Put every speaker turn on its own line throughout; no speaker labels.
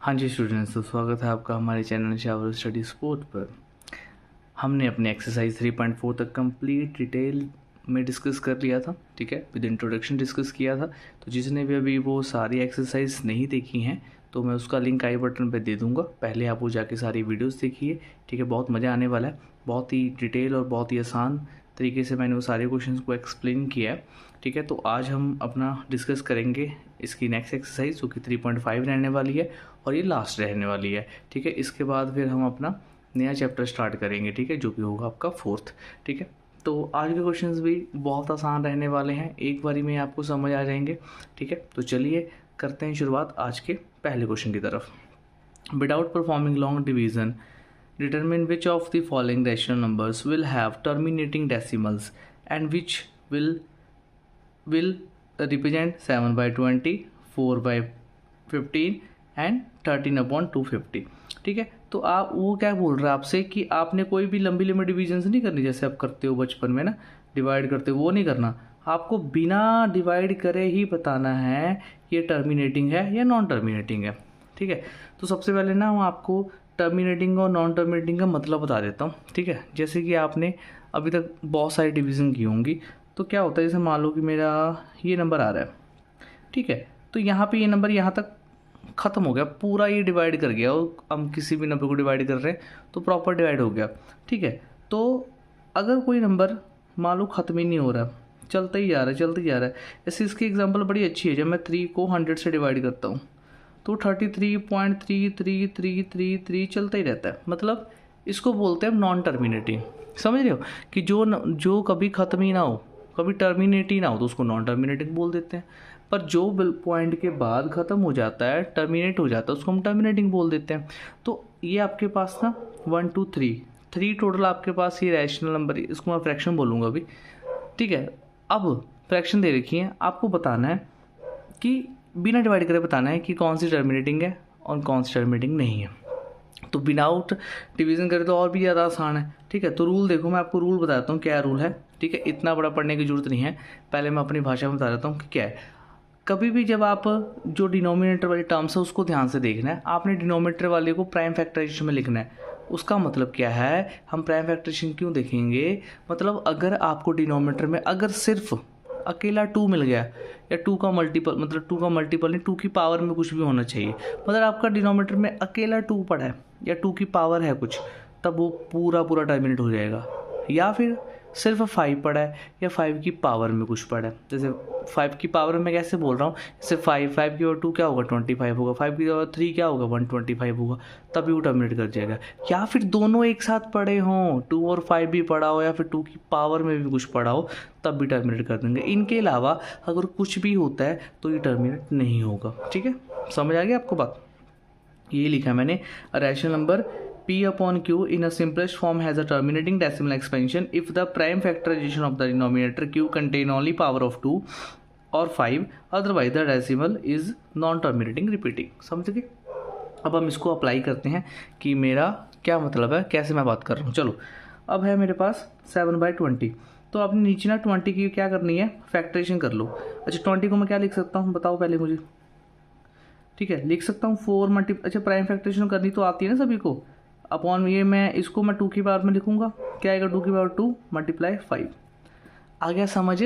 हाँ जी स्टूडेंट्स, तो स्वागत है आपका हमारे चैनल शावर स्टडी स्पोर्ट पर। हमने अपने एक्सरसाइज 3.4 तक कंप्लीट डिटेल में डिस्कस कर लिया था, ठीक है, विद इंट्रोडक्शन डिस्कस किया था। तो जिसने भी अभी वो सारी एक्सरसाइज नहीं देखी हैं तो मैं उसका लिंक आई बटन पे दे दूँगा। पहले आप वो जाके सारी वीडियोस देखिए, ठीक है, बहुत मज़ा आने वाला है। बहुत ही डिटेल और बहुत ही आसान तरीके से मैंने वो सारे क्वेश्चंस को एक्सप्लेन किया है, ठीक है। तो आज हम अपना डिस्कस करेंगे इसकी नेक्स्ट एक्सरसाइज जो कि 3.5 रहने वाली है और ये लास्ट रहने वाली है, ठीक है। इसके बाद फिर हम अपना नया चैप्टर स्टार्ट करेंगे, ठीक है, जो कि होगा आपका 4th, ठीक है। तो आज के क्वेश्चंस भी बहुत आसान रहने वाले हैं, एक बारी में आपको समझ आ जाएंगे, ठीक है। तो चलिए करते हैं शुरुआत आज के पहले क्वेश्चन की तरफ। Without performing long division determine which of the following rational numbers will have terminating decimals and which will represent 7 by 20, 4 by 15 and 13/250, ठीक है। तो आप वो क्या बोल रहा है आपसे कि आपने कोई भी लंबी लंबी डिविजन्स नहीं करनी जैसे आप करते हो बचपन में ना, डिवाइड करते हो, वो नहीं करना। आपको बिना डिवाइड करे ही बताना है ये टर्मिनेटिंग है या नॉन टर्मिनेटिंग है, ठीक है। तो सबसे पहले ना मैं आपको टर्मिनेटिंग और नॉन टर्मिनेटिंग का मतलब बता देता हूँ, ठीक है। जैसे कि आपने अभी तक बहुत सारी डिवीज़न की होंगी, तो क्या होता है, जैसे मान लो कि मेरा ये नंबर आ रहा है, ठीक है, तो यहाँ पे ये नंबर यहाँ तक ख़त्म हो गया, पूरा ये डिवाइड कर गया, और हम किसी भी नंबर को डिवाइड कर रहे हैं तो प्रॉपर डिवाइड हो गया, ठीक है। तो अगर कोई नंबर मान लो ख़त्म ही नहीं हो रहा, चलता ही जा रहा है, चलता ही जा रहा है, ऐसे इसकी एग्जाम्पल बड़ी अच्छी है। जब मैं 3 को 100 से डिवाइड करता हूँ तो 33.3333 चलता ही रहता है, मतलब इसको बोलते हैं नॉन टर्मिनेटिंग। समझ रहे हो कि जो कभी ख़त्म ही ना हो, कभी टर्मिनेट ही ना हो, तो उसको नॉन टर्मिनेटिंग बोल देते हैं। पर जो पॉइंट के बाद ख़त्म हो जाता है, टर्मिनेट हो जाता है, उसको हम टर्मिनेटिंग बोल देते हैं। तो ये आपके पास ना 1 2 3 टोटल आपके पास ये रैशनल नंबर, इसको मैं फ्रैक्शन बोलूँगा अभी, ठीक है। अब फ्रैक्शन दे रखी है, आपको बताना है कि बिना डिवाइड करे बताना है कि कौन सी टर्मिनेटिंग है और कौन सी टर्मिनेटिंग नहीं है। तो विदाउट डिवीज़न करें तो और भी ज़्यादा आसान है, ठीक है। तो रूल देखो, मैं आपको रूल बताता हूँ क्या रूल है, ठीक है। इतना बड़ा पढ़ने की जरूरत नहीं है, पहले मैं अपनी भाषा में बता देता हूँ कि क्या है। कभी भी जब आप जो डिनोमिनेटर वाली टर्म्स है उसको ध्यान से देखना है, आपने डिनोमिनेटर वाले को प्राइम फैक्टराइजेशन में लिखना है। उसका मतलब क्या है, हम प्राइम फैक्टराइजेशन क्यों देखेंगे, मतलब अगर आपको डिनोमिनेटर में अगर सिर्फ अकेला 2 मिल गया या 2 का मल्टीपल, मतलब 2 का मल्टीपल नहीं, 2 की पावर में कुछ भी होना चाहिए, मतलब आपका डिनोमिनेटर में अकेला 2 पड़ा है या 2 की पावर है कुछ, तब वो पूरा पूरा टर्मिनेट हो जाएगा। या फिर सिर्फ 5 पड़ा है या 5 की पावर में कुछ पड़ा है, जैसे 5 की पावर में कैसे बोल रहा हूँ, जैसे 5 की पावर 2 क्या होगा 25 होगा, 5 की पावर 3 क्या होगा 125 होगा, तभी वो टर्मिनेट कर जाएगा। या फिर दोनों एक साथ पड़े हों, 2 और 5 भी पड़ा हो या फिर 2 की पावर में भी कुछ पड़ा हो, तब भी टर्मिनेट कर देंगे। इनके अलावा अगर कुछ भी होता है तो ये टर्मिनेट नहीं होगा, ठीक है। समझ आ गया आपको बात, ये लिखा है मैंने। Rational number P upon Q in a simplest form has a terminating decimal expansion if the prime factorization of the denominator Q contain only power of 2 or 5, otherwise the decimal is non-terminating repeating। समझ गए। अब हम इसको apply करते हैं कि मेरा क्या मतलब है, कैसे मैं बात कर रहा हूँ। चलो, अब है मेरे पास 7/20, तो आपने नीचे ना 20 की क्या करनी है, फैक्टराइजेशन कर लो। अच्छा, 20 को मैं क्या लिख सकता हूँ बताओ पहले मुझे, ठीक है। लिख सकता हूँ 4 मल्टी, अच्छा प्राइम फैक्टराइजेशन करनी तो आती है ना सभी को, अपॉन ये मैं इसको मैं 2 की पावर में लिखूंगा, क्या आएगा 2 की पावर 2 मल्टीप्लाई 5। आ गया समझ,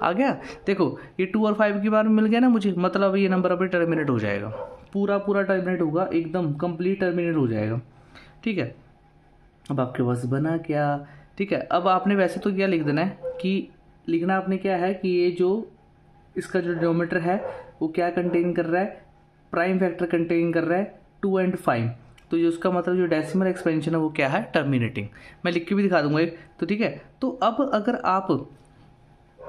आ गया। देखो ये 2 और 5 की पावर में मिल गया ना मुझे, मतलब ये नंबर अभी टर्मिनेट हो जाएगा, पूरा पूरा टर्मिनेट होगा, एकदम कंप्लीट टर्मिनेट हो जाएगा, ठीक है। अब आपके पास बना क्या, ठीक है। अब आपने वैसे तो क्या लिख देना है कि लिखना आपने क्या है कि ये जो इसका जो डिनोमिनेटर है वो क्या कंटेन कर रहा है, प्राइम फैक्टर कंटेन कर रहा है 2 और 5, तो जो उसका मतलब जो डेसिमल एक्सपेंशन है वो क्या है, टर्मिनेटिंग। मैं लिख के भी दिखा दूंगा एक, तो ठीक है। तो अब अगर आप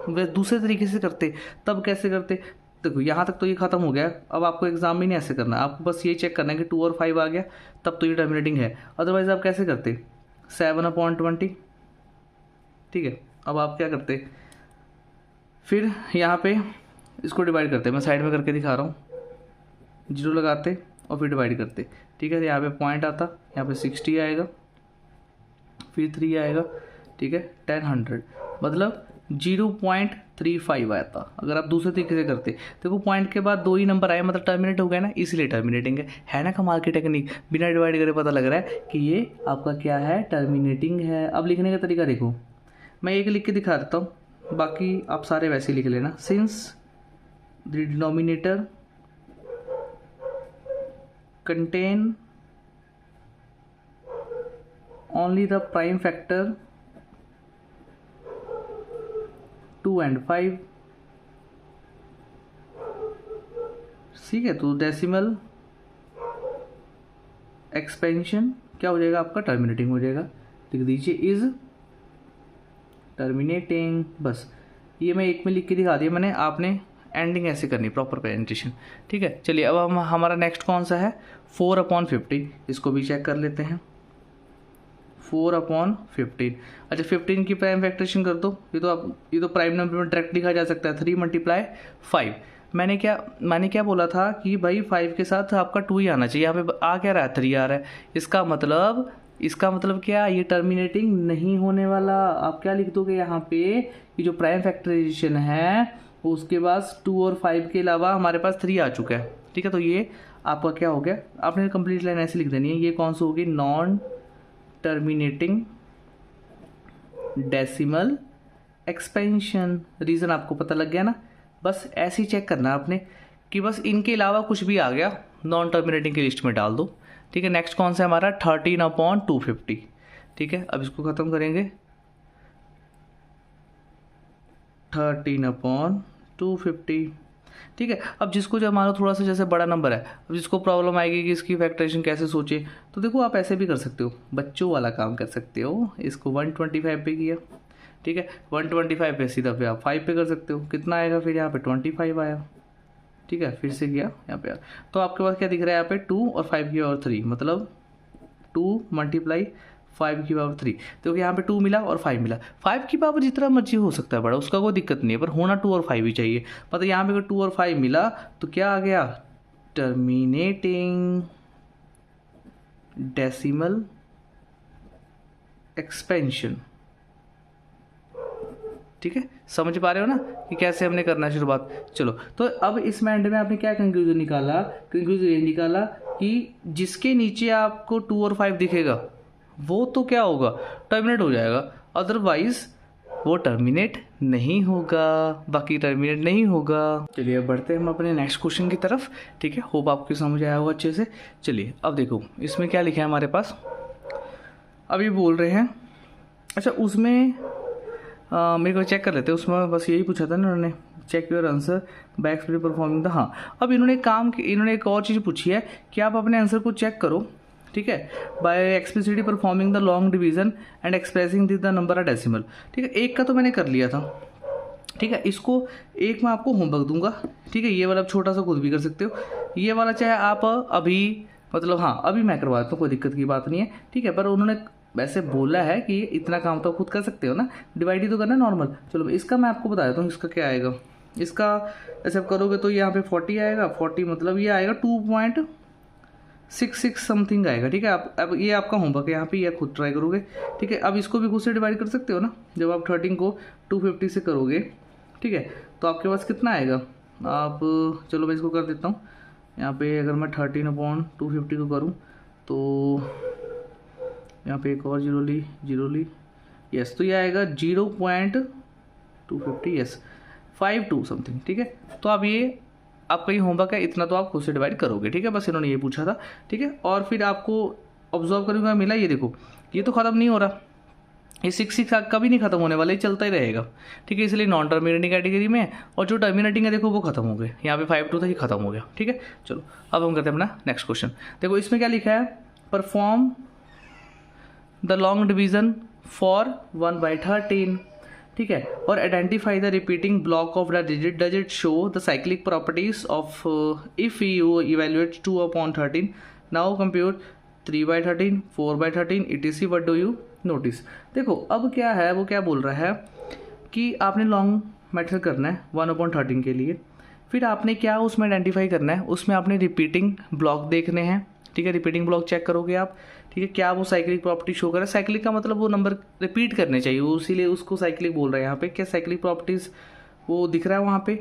वे दूसरे तरीके से करते तब कैसे करते, देखो यहाँ तक तो ये खत्म हो गया, अब आपको एग्जाम में नहीं ऐसे करना, आपको बस ये चेक करना है कि 2 और 5 आ गया तब तो ये टर्मिनेटिंग है, अदरवाइज आप कैसे करते 7/20, ठीक है। अब आप क्या करते, फिर यहाँ पे इसको डिवाइड करते, मैं साइड में करके दिखा रहा हूँ, 0 लगाते और फिर डिवाइड करते, ठीक है। यहाँ पे पॉइंट आता, यहाँ पे 60 आएगा, फिर 3 आएगा, ठीक है, 10 100, मतलब 35 आया था। अगर आप दूसरे तरीके से करते, देखो पॉइंट के बाद 2 ही नंबर आए, मतलब टर्मिनेट हो गया ना, इसलिए टर्मिनेटिंग है ना कमाल की टेक्निक। बिना डिवाइड करे पता लग रहा है कि ये आपका क्या है, टर्मिनेटिंग है। अब लिखने का तरीका देखो, मैं एक लिख के दिखा देता हूँ, बाकी आप सारे वैसे ही लिख लेना। Since the denominator contain only the prime factor 2 and 5, ठीक है। तो डेसिमल एक्सपेंशन क्या हो जाएगा आपका, टर्मिनेटिंग हो जाएगा। लिख दीजिए इज टर्मिनेटिंग, बस ये मैं एक में लिख के दिखा दिया मैंने, आपने एंडिंग ऐसे करनी, प्रॉपर प्रेजेंटेशन, ठीक है। चलिए अब हम हमारा नेक्स्ट कौन सा है, 4/15, इसको भी चेक कर लेते हैं। 4/15, अच्छा 15 की प्राइम फैक्टरेशन कर दो। ये तो प्राइम नंबर में डायरेक्ट लिखा जा सकता है, 3 × 5। मैंने क्या बोला था कि भाई 5 के साथ आपका 2 ही आना चाहिए, यहाँ पे आ क्या रहा है, 3 आ रहा है। इसका मतलब क्या, ये टर्मिनेटिंग नहीं होने वाला। आप क्या लिख दोगे यहाँ पे, ये जो प्राइम फैक्टराइजेशन है उसके पास 2 और 5 के अलावा हमारे पास 3 आ चुका है, ठीक है। तो ये आपका क्या हो गया, आपने कंप्लीट लाइन ऐसे लिख देनी है। ये कौन सा होगी, non terminating decimal expansion. Reason आपको पता लग गया ना, बस ऐसे ही चेक करना आपने कि बस इनके अलावा कुछ भी आ गया नॉन टर्मिनेटिंग की लिस्ट में डाल दो, ठीक है। नेक्स्ट कौन सा है हमारा, 13/250, ठीक है। अब इसको ख़त्म करेंगे, 13/250, ठीक है। अब जिसको जो हमारा थोड़ा सा जैसे बड़ा नंबर है, अब जिसको प्रॉब्लम आएगी कि इसकी फैक्टरेशन कैसे सोचे, तो देखो आप ऐसे भी कर सकते हो, बच्चों वाला काम कर सकते हो। इसको 125 पे किया, ठीक है। 125 पे सीधा पे आप 5 पे कर सकते हो, कितना आएगा फिर यहाँ पे 25 आया, ठीक है। फिर से किया यहाँ पे, तो आपके पास क्या दिख रहा है यहाँ पे, 2 और 5 की पावर 3, मतलब 2 × 5 की पावर 3। तो यहाँ पे 2 मिला और 5 मिला। 5 की पावर जितना मर्जी हो सकता है बड़ा, उसका कोई दिक्कत नहीं है, पर होना 2 और 5 ही चाहिए। मतलब यहाँ पे अगर 2 और 5 मिला तो क्या आ गया, टर्मिनेटिंग डेसिमल एक्सपेंशन, ठीक है। समझ पा रहे हो ना कि कैसे हमने करना है शुरुआत। चलो तो अब इस एंड में आपने क्या कंक्लूजन निकाला, कंक्लूजन ये निकाला कि जिसके नीचे आपको 2 और 5 दिखेगा वो तो क्या होगा, टर्मिनेट हो जाएगा, अदरवाइज वो टर्मिनेट नहीं होगा, बाकी टर्मिनेट नहीं होगा। चलिए अब बढ़ते हैं हम अपने नेक्स्ट क्वेश्चन की तरफ, ठीक है। होप आपको समझ आया होगा अच्छे से। चलिए अब देखो इसमें क्या लिखा है हमारे पास, अभी बोल रहे हैं, अच्छा उसमें मेरे को चेक कर लेते हैं, उसमें बस यही पूछा था ना उन्होंने, check your answer by express performing the, हाँ अब इन्होंने एक और चीज़ पूछी है कि आप अपने आंसर को चेक करो, ठीक है, by explicitly performing the long division and expressing the number of decimal, ठीक है। एक का तो मैंने कर लिया था, ठीक है। इसको एक मैं आपको होमवर्क दूंगा, ठीक है। ये वाला छोटा सा खुद भी कर सकते हो, ये वाला चाहे आप अभी, मतलब हाँ अभी मैं करवा देता हूँ, कोई दिक्कत की बात नहीं है, ठीक है। पर उन्होंने वैसे बोला है कि इतना काम तो खुद कर सकते हो ना, डिवाइड ही तो करना है नॉर्मल। चलो इसका मैं आपको बता देता हूँ, इसका क्या आएगा। इसका ऐसे आप करोगे तो यहाँ पे 40 आएगा, 40 मतलब ये आएगा 2.66 समथिंग आएगा, ठीक है। अब ये आपका होमवर्क है, यहाँ पे ये खुद ट्राई करोगे, ठीक है। अब इसको भी खुद से डिवाइड कर सकते हो ना, जब आप 13 को 250 से करोगे, ठीक है, तो आपके पास कितना आएगा। आप चलो मैं इसको कर देता हूँ, यहाँ पे अगर मैं 13/250 को करूँ तो यहाँ पे एक और जीरो ली, यस, तो ये आएगा 0.250, यस 52 समथिंग, ठीक है। तो अब ये आपका ये होमवर्क है, इतना तो आप खुद से डिवाइड करोगे, ठीक है। बस इन्होंने ये पूछा था, ठीक है। और फिर आपको ऑब्जर्व करूँगा मिला, ये देखो ये तो ख़त्म नहीं हो रहा, ये 6 कभी नहीं खत्म होने वाला, ये चलता ही रहेगा, ठीक है। इसलिए नॉन टर्मिनेटिंग कैटेगरी में, और जो टर्मिनेटिंग है देखो वो खत्म हो गए, यहाँ पे 52 था, ये खत्म हो गया, ठीक है। चलो अब हम करते हैं अपना नेक्स्ट क्वेश्चन। देखो इसमें क्या लिखा है, perform the long division for 1/13, ठीक है, और identify the repeating block of the digit, does it show the cyclic properties of if you evaluate 2/13, now compute 3/13, 4/13 etc. What do you notice. देखो अब क्या है, वो क्या बोल रहा है कि आपने लॉन्ग मेथड करना है 1/13 के लिए, फिर आपने क्या उसमें आइडेंटिफाई करना है, उसमें आपने रिपीटिंग ब्लॉक देखने हैं, ठीक है। रिपीटिंग ब्लॉक चेक करोगे आप, ठीक है, क्या वो साइक्लिक प्रॉपर्टी शो कर रहा है। साइक्लिक का मतलब वो नंबर रिपीट करने चाहिए, वो इसीलिए उसको साइक्लिक बोल रहे हैं यहाँ पे, क्या साइक्लिक प्रॉपर्टीज वो दिख रहा है वहाँ पे।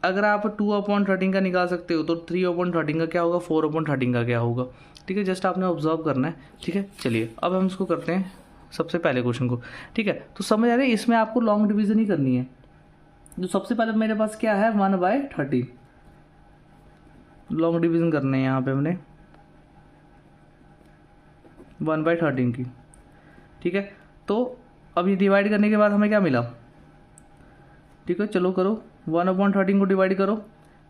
अगर आप 2/13 का निकाल सकते हो तो 3/13 का क्या होगा, 4/13 का क्या होगा। ठीक है, जस्ट आपने ऑब्जर्व करना है। ठीक है, चलिए अब हम इसको करते हैं सबसे पहले क्वेश्चन को। ठीक है, तो समझ आ रहा है, इसमें आपको लॉन्ग डिवीजन ही करनी है। तो सबसे पहले मेरे पास क्या है, 1/13 लॉन्ग डिवीजन करने हैं यहाँ पे हमने 1/13 की। ठीक है, तो अब ये डिवाइड करने के बाद हमें क्या मिला। ठीक है, चलो करो 1/13 को डिवाइड करो।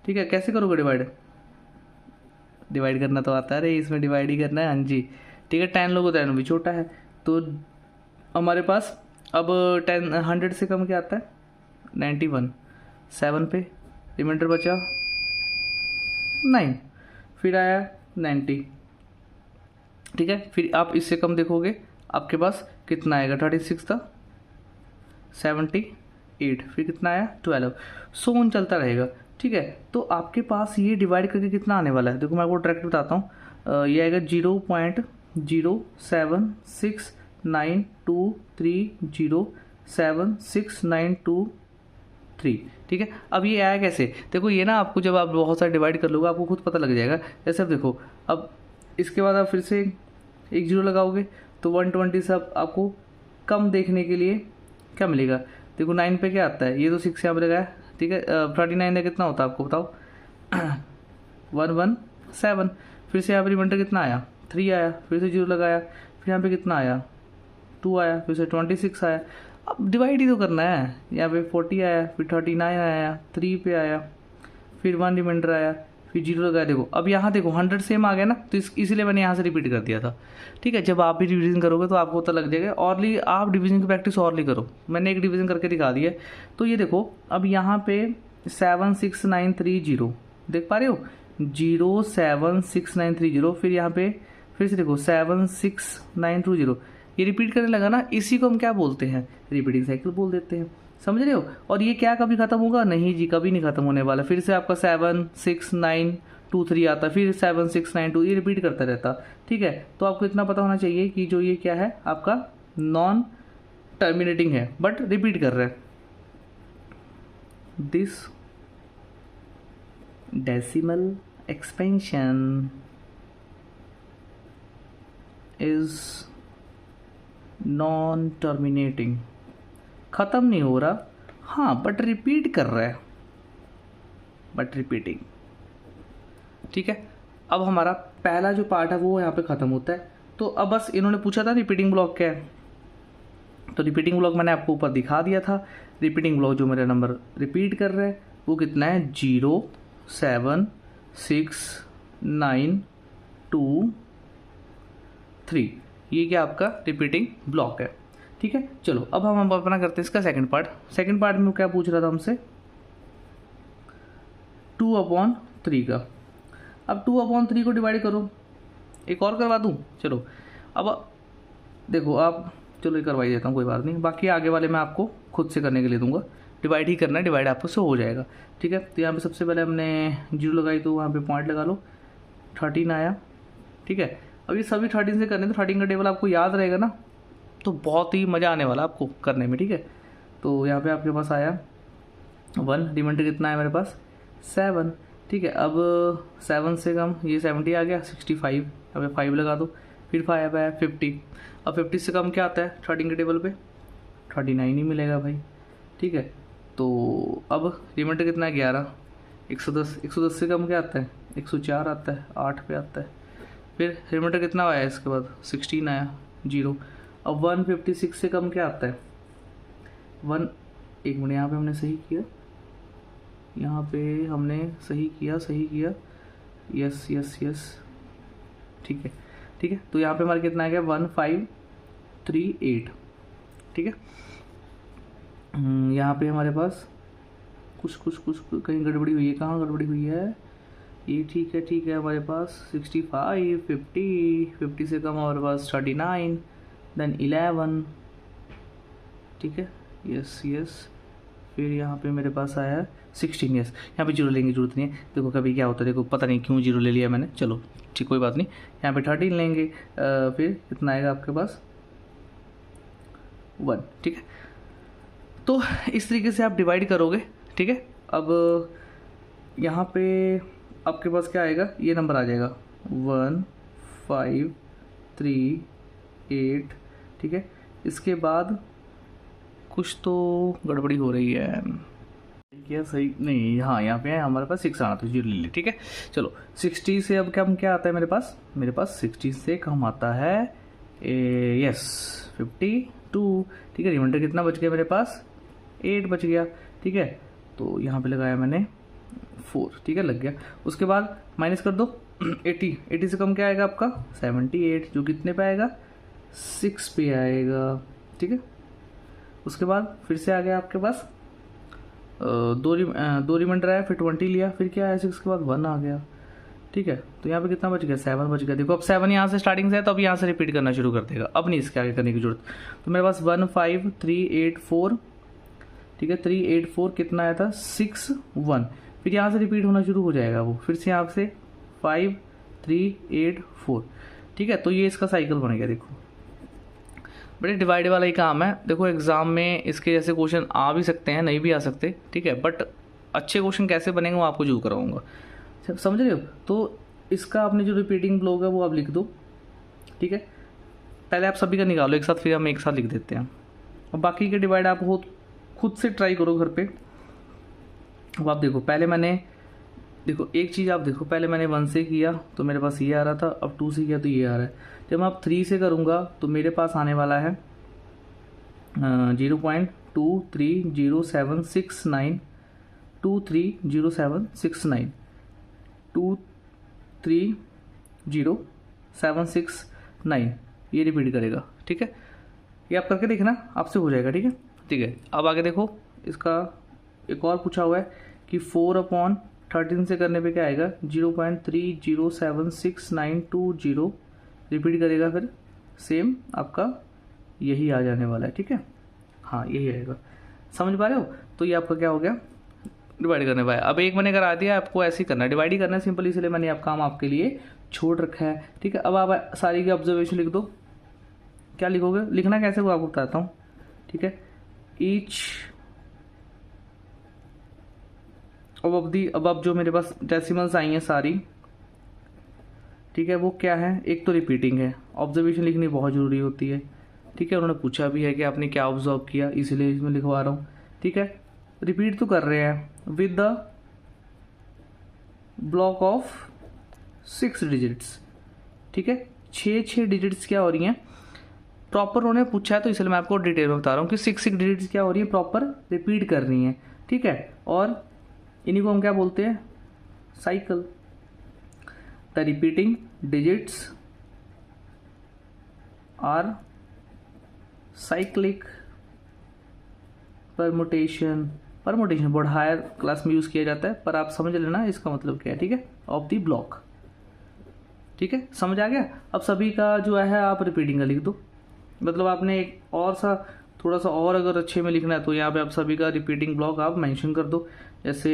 ठीक है, कैसे करोगे डिवाइड करना तो आता है रे, इसमें डिवाइड ही करना है। हाँ जी, ठीक है, 10 लोगों तो 10 भी छोटा है, तो हमारे पास अब 100 से कम क्या आता है, 91। 7 पे रिमाइंडर बचा 9, फिर आया 90। ठीक है, फिर आप इससे कम देखोगे आपके पास कितना आएगा, 36 था, 78, फिर कितना आया 12, सो ऑन चलता रहेगा। ठीक है, तो आपके पास ये डिवाइड करके कितना आने वाला है, देखो मैं आपको डायरेक्ट बताता हूँ। ये आएगा 0.0769230769223। ठीक है, अब ये आया कैसे, देखो ये ना आपको जब आप बहुत सारे डिवाइड कर लोगे आपको खुद पता लग जाएगा। जैसे अब देखो, अब इसके बाद आप फिर से एक जीरो लगाओगे तो 120 से आपको कम देखने के लिए क्या मिलेगा। देखो 9 पे क्या आता है, ये तो 6 यहाँ पे लगाया। ठीक है, 39 में कितना होता है आपको बताओ, 117। फिर से यहाँ पे रिमाइंडर कितना आया, 3 आया, फिर से जीरो लगाया, फिर यहाँ पे कितना आया, 2 आया, फिर से 26 आया। अब डिवाइड ही तो करना है, यहाँ पे 40 आया, फिर 39 आया, 3 पे आया, फिर 1 रिमाइंडर आया, फिर जीरो लगाया। देखो अब यहाँ देखो 100 सेम आ गया ना, तो इसीलिए मैंने यहाँ से रिपीट कर दिया था। ठीक है, जब आप भी डिवीजन करोगे तो आपको पता लग जाएगा। औरली आप डिवीजन की प्रैक्टिस औरली करो, मैंने एक डिवीजन करके दिखा दिया। तो ये देखो अब यहाँ पे 76930 देख पा रहे हो, 07690। फिर यहाँ पे फिर से देखो 76920, ये रिपीट करने लगा ना, इसी को हम क्या बोलते हैं, रिपीटिंग साइकिल बोल देते हैं। समझ रहे हो, और ये क्या कभी खत्म होगा, नहीं जी कभी नहीं खत्म होने वाला। फिर से आपका 76923 आता, फिर 7692, ये रिपीट करता रहता। ठीक है, तो आपको इतना पता होना चाहिए कि जो ये क्या है आपका नॉन टर्मिनेटिंग है बट रिपीट कर रहा है। This decimal expansion is non terminating, ख़त्म नहीं हो रहा, हाँ बट रिपीट कर रहा है, बट रिपीटिंग। ठीक है, अब हमारा पहला जो पार्ट है वो यहाँ पे ख़त्म होता है। तो अब बस इन्होंने पूछा था रिपीटिंग ब्लॉक क्या है, तो रिपीटिंग ब्लॉक मैंने आपको ऊपर दिखा दिया था। रिपीटिंग ब्लॉक जो मेरा नंबर रिपीट कर रहा है वो कितना है, 0769223। ये क्या आपका रिपीटिंग ब्लॉक है। ठीक है, चलो अब हम अपना करते हैं इसका सेकंड पार्ट। सेकंड पार्ट में क्या पूछ रहा था हमसे, 2/3 का। अब 2/3 को डिवाइड करो, एक और करवा दूँ, चलो अब देखो आप, चलो ये करवाई देता हूँ कोई बात नहीं, बाकी आगे वाले मैं आपको खुद से करने के लिए दूंगा। डिवाइड ही करना है, डिवाइड आपको से हो जाएगा। ठीक है, तो यहाँ पे सबसे पहले हमने जीरो लगाई तो वहाँ पे पॉइंट लगा लो, 13 आया। ठीक है, अब ये सभी 13 से करने, तो 13 का टेबल आपको याद रहेगा ना, तो बहुत ही मज़ा आने वाला आपको करने में। ठीक है, तो यहाँ पे आपके पास आया 1, रिमाइंडर कितना है मेरे पास 7। ठीक है, अब 7 से कम ये 70 आ गया, 65, यहाँ पे 5 लगा दो, फिर 5 आया 50। अब 50 से कम क्या आता है 13 के टेबल पे, 39 ही मिलेगा भाई। ठीक है, तो अब रिमाइंडर कितना है 11, 110। 110 से कम क्या आता है 104 आता है, 8 पे आता है। फिर रिमाइंडर कितना आया इसके बाद 16 आया, 0। अब 156 से कम क्या आता है 1, एक मिनट यहाँ पे हमने सही किया, यहाँ पे हमने सही किया, यस यस यस, ठीक है ठीक है। तो यहाँ पे हमारा कितना आ गया 1538। ठीक है, यहाँ पे हमारे पास कुछ कहीं गड़बड़ी हुई है, कहाँ गड़बड़ी हुई है ये, ठीक है हमारे पास 65, 50 से कम हमारे पास 39, देन 11। ठीक है, यस यस, फिर यहाँ पे मेरे पास आया 16, यस। यहाँ पे जीरो लेंगे, जरूरत नहीं है, देखो कभी क्या होता है, देखो पता नहीं क्यों जीरो ले लिया मैंने, चलो ठीक कोई बात नहीं। यहाँ पे 13 लेंगे, फिर कितना आएगा आपके पास 1। ठीक है, तो इस तरीके से आप डिवाइड करोगे। ठीक है। अब यहाँ पे आपके पास क्या आएगा, ये नंबर आ जाएगा 1 5 3 8, ठीक है। इसके बाद कुछ तो गड़बड़ी हो रही है क्या, सही नहीं, हाँ यहाँ पे है हमारे पास 6 आना था, 0 ले लिया, ठीक है। चलो 60 से अब क्या आता है मेरे पास 60 से कम आता है यस 52, ठीक है। रिमाइंडर कितना बच गया मेरे पास, 8 बच गया, ठीक है। तो यहाँ पे लगाया मैंने 4, ठीक है, लग गया। उसके बाद माइनस कर दो 80 से कम क्या आएगा आपका 78, जो कितने पे आएगा 6 पे आएगा, ठीक है। उसके बाद फिर से आ गया आपके पास दो रिमाइंडर आया, फिर 20 लिया, फिर क्या आया 6 के बाद 1 आ गया, ठीक है। तो यहाँ पे कितना बच गया 7 बच गया। देखो अब 7 यहाँ से स्टार्टिंग से है तो अब यहाँ से रिपीट करना शुरू कर देगा, अब नहीं इसके आगे करने की जरूरत। तो मेरे पास 1 5 3 8 4, ठीक है, 3 8 4 कितना आया था 6 1, फिर यहाँ से रिपीट होना शुरू हो जाएगा वो, फिर से यहाँ से 5 3 8 4, ठीक है। तो ये इसका साइकिल बन गया। देखो बड़े डिवाइड वाला ही काम है। देखो एग्जाम में इसके जैसे क्वेश्चन आ भी सकते हैं, नहीं भी आ सकते, ठीक है, बट अच्छे क्वेश्चन कैसे बनेंगे वो आपको जरूर कराऊंगा, समझ रहे हो। तो इसका आपने जो रिपीटिंग ब्लॉक है वो आप लिख दो, ठीक है। पहले आप सभी का निकालो एक साथ, फिर हम एक साथ लिख देते हैं। और बाकी के डिवाइड आप खुद से ट्राई करो घर पे। अब आप देखो पहले मैंने देखो एक चीज़ आप देखो, पहले मैंने 1 से किया तो मेरे पास ये आ रहा था, अब 2 से किया तो ये आ रहा है। जब मैं अब 3 से करूँगा तो मेरे पास आने वाला है 0.230769 23079 23079 ये रिपीट करेगा, ठीक है। ये आप करके देखना, आपसे हो जाएगा, ठीक है। ठीक है, अब आगे देखो इसका एक और पूछा हुआ है कि 4/13 से करने पे क्या आएगा 0.307692 रिपीट करेगा, फिर सेम आपका यही आ जाने वाला है, ठीक है। हाँ यही आएगा, समझ पा रहे हो। तो ये आपका क्या हो गया डिवाइड करने पाया। अब एक मैंने करा दिया, आपको ऐसे ही करना है, डिवाइड ही करना है सिंपल, इसलिए मैंने आप काम आपके लिए छोड़ रखा है, ठीक है। अब आप सारी की ऑब्जर्वेशन लिख दो। क्या लिखोगे, लिखना कैसे वो आपको बताता हूँ, ठीक है। ईच अब जो मेरे पास डेसिमल्स आई हैं सारी, ठीक है, वो क्या है, एक तो रिपीटिंग है, ऑब्जर्वेशन लिखनी बहुत ज़रूरी होती है, ठीक है। उन्होंने पूछा भी है कि आपने क्या ऑब्जर्व किया, इसलिए इसमें लिखवा रहा हूँ, ठीक है। रिपीट तो कर रहे हैं with the block of 6 digits, ठीक है। 6 डिजिट्स क्या हो रही हैं प्रॉपर, उन्होंने पूछा है तो इसलिए मैं आपको डिटेल में बता रहा हूँ कि 6 डिजिट्स क्या हो रही है प्रॉपर रिपीट कर रही हैं, ठीक है। और इन्हीं को हम क्या बोलते हैं cycle. The repeating digits are cyclic permutation बहुत हायर क्लास में यूज़ किया जाता है, पर आप समझ लेना इसका मतलब क्या है, ठीक है, ऑफ द ब्लॉक, ठीक है, समझ आ गया। अब सभी का जो है आप रिपीटिंग का लिख दो, मतलब आपने एक और सा थोड़ा सा और अगर अच्छे में लिखना है तो यहाँ पे आप सभी का रिपीटिंग ब्लॉक आप मेंशन कर दो। जैसे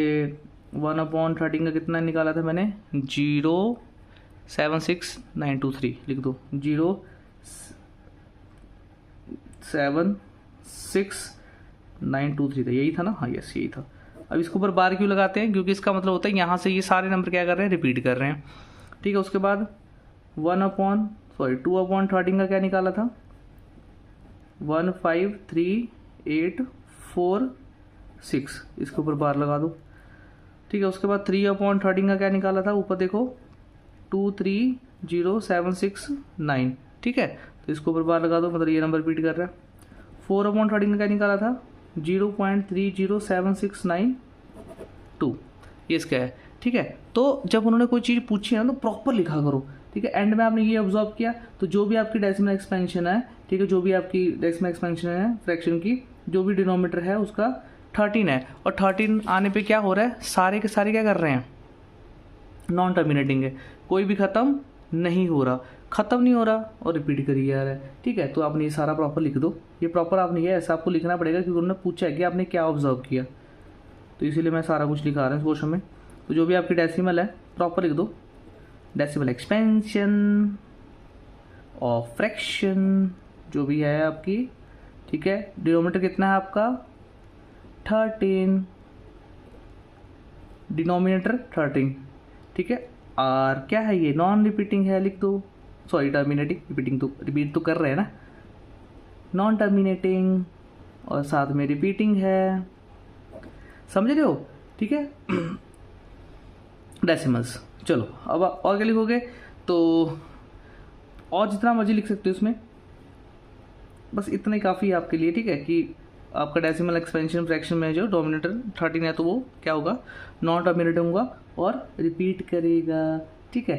1/13 का कितना निकाला था मैंने 0.76923 लिख दो, 0.76923 था, यही था ना, हाँ यस यही था। अब इसके ऊपर बार क्यों लगाते हैं, क्योंकि इसका मतलब होता है यहाँ से ये सारे नंबर क्या कर रहे हैं रिपीट कर रहे हैं, ठीक है। उसके बाद 2/13 का क्या निकाला था 15384 इसके ऊपर बार लगा दो, ठीक है। उसके बाद 3/13 का क्या निकाला था ऊपर देखो 23079, ठीक है, तो इसके ऊपर बार लगा दो, मतलब ये नंबर रिपीट कर रहा है। 4/13 का क्या निकाला था 0.30769 ये इसका है, ठीक है। तो जब उन्होंने कोई चीज़ पूछी है ना तो प्रॉपर लिखा करो, ठीक है। एंड में आपने ये ऑब्जर्व किया तो जो भी आपकी डेसिमल एक्सपेंशन है, ठीक है, जो भी आपकी डेसिमल एक्सपेंशन है फ्रैक्शन की, जो भी डिनोमीटर है उसका 13 है, और 13 आने पे क्या हो रहा है सारे के सारे क्या कर रहे हैं नॉन टर्मिनेटिंग है, कोई भी ख़त्म नहीं हो रहा, ख़त्म नहीं हो रहा और रिपीट करी जा रहा है, ठीक है। तो आपने ये सारा प्रॉपर लिख दो, ये प्रॉपर आपने ये ऐसा आपको लिखना पड़ेगा क्योंकि उन्होंने पूछा है कि आपने क्या ऑब्जर्व किया, तो इसीलिए मैं सारा कुछ लिखा रहा हूँ इस क्वेश्चन में। तो जो भी आपकी डेसिमल है प्रॉपर लिख दो, डेसिमल एक्सपेंशन और फ्रैक्शन जो भी है आपकी, ठीक है। डिनोमीटर कितना है आपका 13, डिनोमिनेटर 13, ठीक है। और क्या है ये, नॉन रिपीटिंग है, लिख दो, सॉरी टर्मिनेटिंग, रिपीटिंग तो रिपीट तो कर रहे हैं ना, नॉन टर्मिनेटिंग और साथ में रिपीटिंग है, समझ रहे हो, ठीक है। डेसिमल्स, चलो अब और क्या लिखोगे, तो और जितना मर्जी लिख सकते हो इसमें, बस इतना ही काफ़ी है आपके लिए, ठीक है। कि आपका डेसिमल एक्सपेंशन फ्रैक्शन में जो डोमिनेटर 13 है तो वो क्या होगा, नॉन टर्मिनेटिंग होगा और रिपीट करेगा, ठीक है।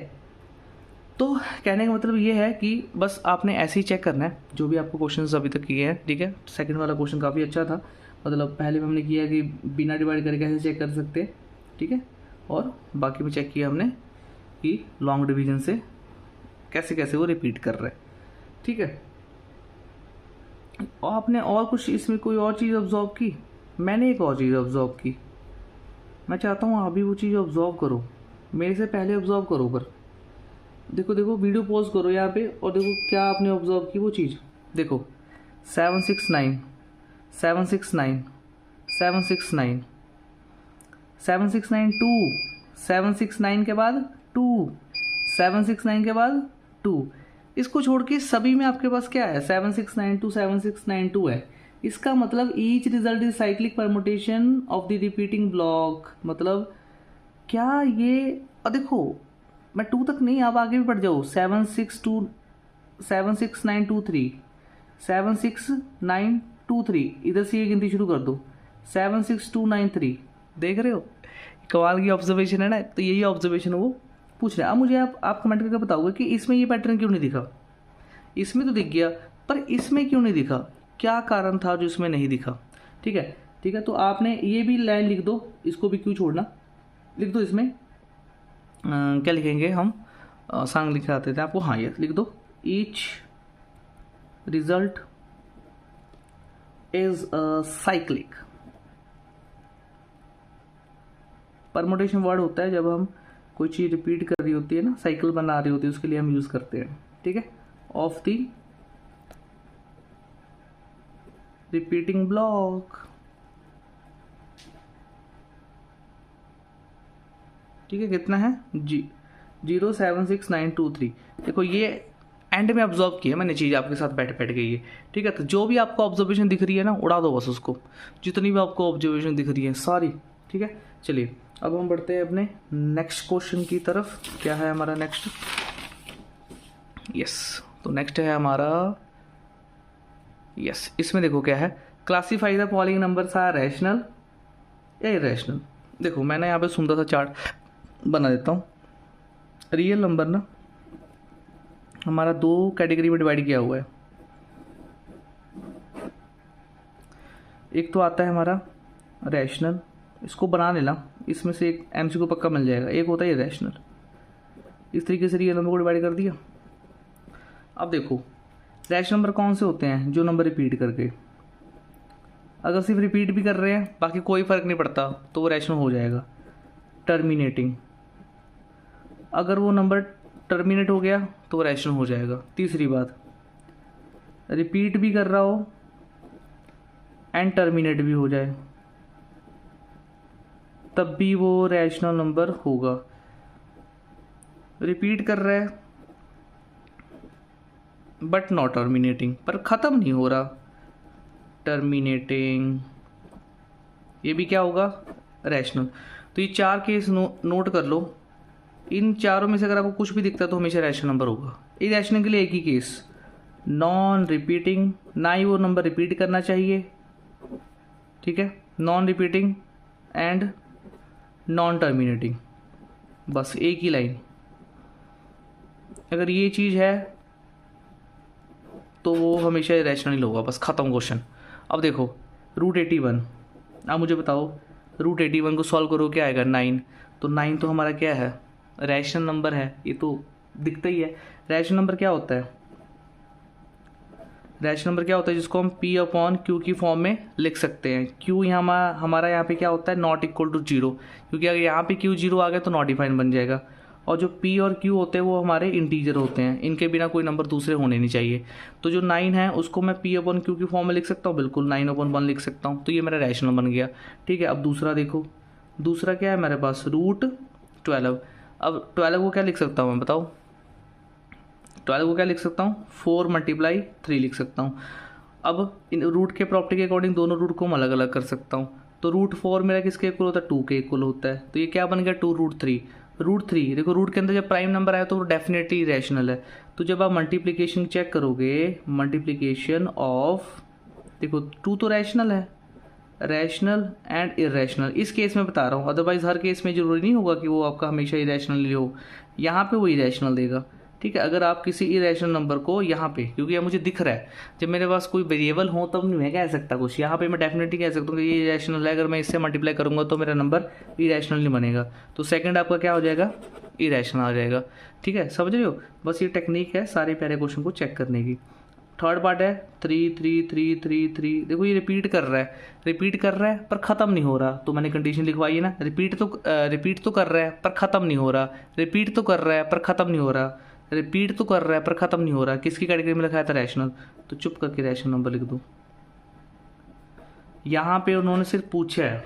तो कहने का मतलब ये है कि बस आपने ऐसे ही चेक करना है जो भी आपको क्वेश्चंस अभी तक किए हैं, ठीक है। सेकंड वाला क्वेश्चन काफ़ी अच्छा था, मतलब पहले में हमने किया कि बिना डिवाइड करके कैसे चेक कर सकते हैं, ठीक है। और बाकी में चेक किया हमने कि लॉन्ग डिवीजन से कैसे कैसे वो रिपीट कर रहे हैं, ठीक है। और आपने और कुछ इसमें कोई और चीज़ ऑब्जर्व की, मैंने एक और चीज़ ऑब्जर्व की, मैं चाहता हूँ अभी वो चीज़ ऑब्जर्व करो, मेरे से पहले ऑब्जर्व करो। पर देखो देखो, वीडियो पॉज करो यहाँ पे और देखो क्या आपने ऑब्जर्व की वो चीज़, देखो 769 769 769 769 2, 769 के बाद 2, 769 के बाद 2, इसको छोड़ के सभी में आपके पास क्या है, 7692 7692 है। इसका मतलब each result is cyclic permutation of the repeating block, मतलब क्या ये, और देखो मैं 2 तक नहीं, आप आगे भी बढ़ जाओ, 76923 76923, इधर से ये गिनती शुरू कर दो, 76293, देख रहे हो कमाल की ऑब्जर्वेशन है ना। तो यही ऑब्जर्वेशन वो पूछ रहे हैं। अब मुझे आप कमेंट करके बताओगे कि इसमें ये पैटर्न क्यों नहीं दिखा, इसमें तो दिख गया पर इसमें क्यों नहीं दिखा, क्या कारण था जो इसमें नहीं दिखा, ठीक है, ठीक है। तो आपने ये भी लाइन लिख दो, इसको भी क्यों छोड़ना, लिख दो। इसमें क्या लिखेंगे हम, सांग लिखे आते थे आपको, हाँ ये लिख दो, each result is cyclic. Permutation word होता है जब हम कोई चीज़ रिपीट कर रही होती है ना, साइकिल बना रही होती है, उसके लिए हम यूज़ करते हैं, ठीक है। ऑफ द रिपीटिंग ब्लॉक, ठीक है। कितना है 076923, देखो ये एंड में ऑब्जर्व किया मैंने चीज़ आपके साथ बैठ गई है, ठीक है। तो जो भी आपको ऑब्जर्वेशन दिख रही है ना, उड़ा दो बस उसको, जितनी भी आपको ऑब्जर्वेशन दिख रही है सारी, ठीक है। चलिए अब हम बढ़ते हैं अपने नेक्स्ट क्वेश्चन की तरफ। क्या है हमारा नेक्स्ट, यस, तो नेक्स्ट है हमारा, यस, इसमें देखो क्या है, classify the following numbers are rational या इरेशनल। देखो मैंने यहाँ पे सुंदर सा चार्ट बना देता हूँ। रियल नंबर ना हमारा 2 कैटेगरी में डिवाइड किया हुआ है, एक तो आता है हमारा रैशनल, इसको बना लेना, इसमें से एक एमसी को पक्का मिल जाएगा, एक होता है इरेशनल। इस तरीके से रियल नंबर को डिवाइड कर दिया। अब देखो रैशनल नंबर कौन से होते हैं, जो नंबर रिपीट करके, अगर सिर्फ रिपीट भी कर रहे हैं बाकी कोई फ़र्क नहीं पड़ता तो वो रैशनल हो जाएगा। टर्मिनेटिंग, अगर वो नंबर टर्मिनेट हो गया तो वो रैशनल हो जाएगा। तीसरी बात, रिपीट भी कर रहा हो एंड टर्मिनेट भी हो जाए तब भी वो रैशनल नंबर होगा। रिपीट कर रहा है बट नॉट टर्मिनेटिंग, पर ख़त्म नहीं हो रहा, टर्मिनेटिंग, ये भी क्या होगा, रैशनल। तो ये 4 केस नोट कर लो, इन चारों में से अगर आपको कुछ भी दिखता है तो हमेशा रैशनल नंबर होगा। इरेशनल के लिए एक ही केस, नॉन रिपीटिंग, ना ही वो नंबर रिपीट करना चाहिए, ठीक है, non repeating and non terminating, बस एक ही लाइन। अगर ये चीज़ है तो वो हमेशा इरेशनल होगा, बस ख़त्म क्वेश्चन। अब देखो √81, अब मुझे बताओ √81 को सॉल्व करो क्या आएगा, 9। तो 9 तो हमारा क्या है, रैशनल नंबर है, ये तो दिखता ही है। रैशनल नंबर क्या होता है, रैशनल नंबर क्या होता है जिसको हम P/Q की फॉर्म में लिख सकते हैं। Q यहाँ हमारा यहाँ पे क्या होता है, नॉट इक्वल टू 0, क्योंकि अगर यहाँ पे Q 0 आ गया तो नॉट डिफाइन बन जाएगा। और जो P और Q होते हैं वो हमारे इंटीजर होते हैं, इनके बिना कोई नंबर दूसरे होने नहीं चाहिए। तो जो 9 है उसको मैं P/Q की फॉर्म में लिख सकता हूँ, बिल्कुल 9/1 लिख सकता हूँ, तो ये मेरा रैशनल बन गया, ठीक है। अब दूसरा देखो, दूसरा क्या है मेरे पास √12। अब 12 को क्या लिख सकता हूँ मैं बताओ, 12 को क्या लिख सकता हूँ 4 × 3 लिख सकता हूँ। अब इन रूट के प्रॉपर्टी के अकॉर्डिंग दोनों रूट को मैं अलग अलग कर सकता हूँ। तो √4 मेरा किसके इक्वल होता है 2 के इक्वल होता है। तो ये क्या बन गया 2√3। √3 देखो रूट के अंदर जब प्राइम नंबर आया तो वो डेफिनेटली इरेशनल है। तो जब आप मल्टीप्लिकेशन चेक करोगे, मल्टीप्लिकेशन ऑफ, देखो 2 तो रैशनल है, रैशनल एंड इरेशनल इस केस में बता रहा हूँ, अदरवाइज हर केस में जरूरी नहीं होगा कि वो आपका हमेशा इरेशनल हो। यहाँ पे वो इरेशनल देगा, ठीक है। अगर आप किसी इरेशनल नंबर को यहाँ पे, क्योंकि यह मुझे दिख रहा है, जब मेरे पास कोई वेरिएबल हो तब नहीं मैं कह सकता कुछ, यहाँ पे मैं डेफिनेटली कह सकता हूँ कि ये इरेशनल है। अगर मैं इससे मल्टीप्लाई करूँगा तो मेरा नंबर इरेशनल नहीं बनेगा। तो सेकंड आपका क्या हो जाएगा, इरेशनल आ जाएगा, ठीक है। समझ रहे हो, बस ये टेक्निक है सारे प्यारे क्वेश्चन को चेक करने की। थर्ड पार्ट है 3 3 3 3 3। देखो ये रिपीट कर रहा है, रिपीट कर रहा है पर ख़त्म नहीं हो रहा, तो मैंने कंडीशन लिखवाई है ना, रिपीट तो कर रहा है पर ख़त्म नहीं हो रहा, रिपीट तो कर रहा है पर ख़त्म नहीं हो रहा, रिपीट तो कर रहा है पर ख़त्म नहीं हो रहा। किसकी कैटेगरी में लिखा था रैशनल, तो चुप करके रैशनल नंबर लिख दो। यहाँ पे उन्होंने सिर्फ पूछा है,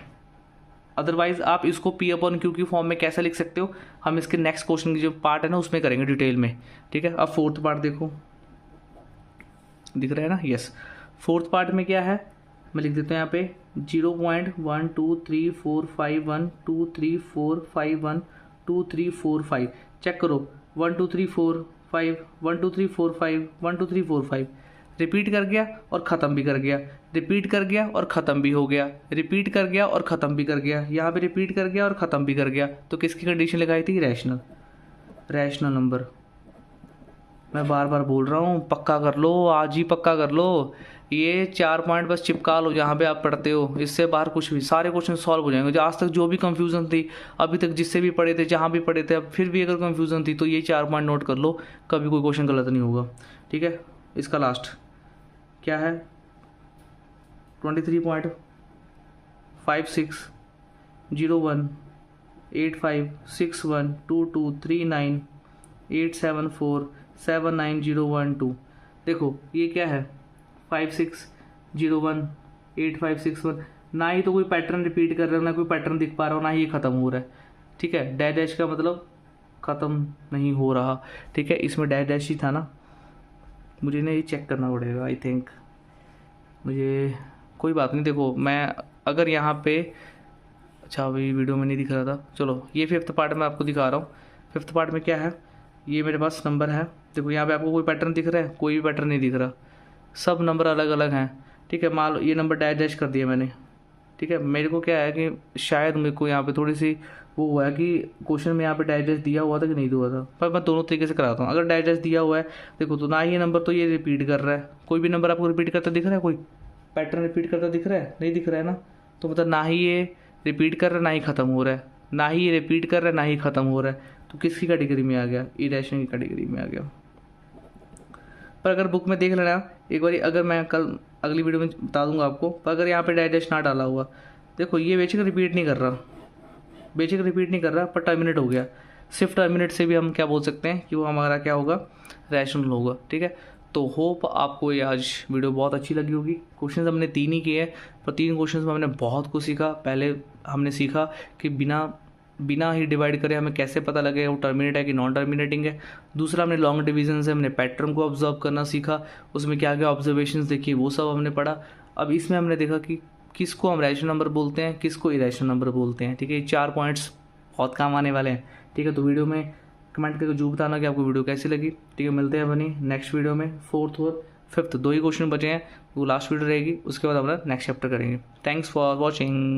अदरवाइज आप इसको P/Q की फॉर्म में कैसे लिख सकते हो, हम इसके नेक्स्ट क्वेश्चन की जो पार्ट है ना उसमें करेंगे डिटेल में, ठीक है। अब फोर्थ पार्ट देखो, दिख रहा है ना, यस। फोर्थ पार्ट में क्या है, मैं लिख देता हूँ यहाँ पे 0.123451234512345 चेक करो 1 2 3 4 5 1 2 3 4 5 1 2 3 4 5 रिपीट कर गया और ख़त्म भी कर गया, रिपीट कर गया और ख़त्म भी हो गया, रिपीट कर गया और ख़त्म भी कर गया, यहाँ पे रिपीट कर गया और ख़त्म भी कर गया। तो किसकी कंडीशन लगाई थी, रैशनल, रैशनल नंबर। मैं बार बार बोल रहा हूँ पक्का कर लो, आज ही पक्का कर लो। ये 4 पॉइंट बस चिपका लो जहाँ पे आप पढ़ते हो, इससे बाहर कुछ भी, सारे क्वेश्चन सॉल्व हो जाएंगे। जो आज तक जो भी कंफ्यूजन थी अभी तक, जिससे भी पढ़े थे, जहाँ भी पढ़े थे, अब फिर भी अगर कंफ्यूजन थी तो ये 4 पॉइंट नोट कर लो, कभी कोई क्वेश्चन गलत नहीं होगा, ठीक है। इसका लास्ट क्या है 23.5601223987479012। देखो ये क्या है 56018561, ना ही तो कोई पैटर्न रिपीट कर रहा है, ना कोई पैटर्न दिख पा रहा हो, ना ही ये ख़त्म हो रहा है, ठीक है। डैश डैश का मतलब ख़त्म नहीं हो रहा, ठीक है। इसमें डैश डैश ही था ना, मुझे ना ये चेक करना पड़ेगा, आई थिंक मुझे, कोई बात नहीं। देखो मैं अगर यहाँ पे, अच्छा अभी वीडियो में नहीं दिख रहा था, चलो ये फिफ्थ पार्ट में आपको दिखा रहा हूँ। फिफ्थ पार्ट में क्या है, ये मेरे पास नंबर है, देखो यहाँ पे आपको कोई पैटर्न दिख रहा है, कोई भी पैटर्न नहीं दिख रहा, सब नंबर अलग अलग हैं, ठीक है। मान लो ये नंबर डैश डैश कर दिया मैंने, ठीक है। मेरे को क्या है कि शायद मेरे को यहाँ पे थोड़ी सी वो हुआ है कि क्वेश्चन में यहाँ पे डैश डैश दिया हुआ था कि नहीं दिया था, पर मैं दोनों तरीके से कराता हूँ। अगर डैश डैश दिया हुआ है देखो, तो ना ये नंबर तो ये रिपीट कर रहा है, कोई भी नंबर आपको रिपीट करता दिख रहा है, कोई पैटर्न रिपीट करता दिख रहा है, नहीं दिख रहा है ना, तो मतलब ना ही ये रिपीट कर रहा है ना ही ख़त्म हो रहा है, ना ही ये रिपीट कर रहा है ना ही ख़त्म हो रहा है, तो किसकी कैटेगरी में आ गया, इरेशनल की कैटेगरी में आ गया। पर अगर बुक में देख लेना एक बार, अगर मैं कल अगली वीडियो में बता दूंगा आपको, पर अगर यहाँ पे डैश डैश ना डाला हुआ, देखो ये बेसिक रिपीट नहीं कर रहा, बेसिक रिपीट नहीं कर रहा, पर टर्मिनेट हो गया। सिर्फ टर्मिनेट से भी हम क्या बोल सकते हैं कि वो हमारा क्या होगा, रैशनल होगा, ठीक है। तो होप आपको ये आज वीडियो बहुत अच्छी लगी होगी। क्वेश्चंस हमने 3 ही किए हैं, पर 3 क्वेश्चंस में हमने बहुत कुछ सीखा। पहले हमने सीखा कि बिना ही डिवाइड करे हमें कैसे पता लगे वो टर्मिनेट है कि नॉन टर्मिनेटिंग है। दूसरा हमने लॉन्ग डिवीजन से हमने पैटर्न को ऑब्जर्व करना सीखा, उसमें क्या क्या ऑब्जर्वेशंस देखी वो सब हमने पढ़ा। अब इसमें हमने देखा कि किसको हम रैशनल नंबर बोलते हैं, किसको इरेशनल नंबर बोलते हैं, ठीक है। ये 4 पॉइंट्स बहुत काम आने वाले हैं, ठीक है। तो वीडियो में कमेंट करके जो बताना कि आपको वीडियो कैसी लगी, ठीक है। मिलते हैं बनी नेक्स्ट वीडियो में। 4th और 5th 2 ही क्वेश्चन बचे हैं, वो लास्ट वीडियो रहेगी, उसके बाद हम नेक्स्ट चैप्टर करेंगे। Thanks for watching.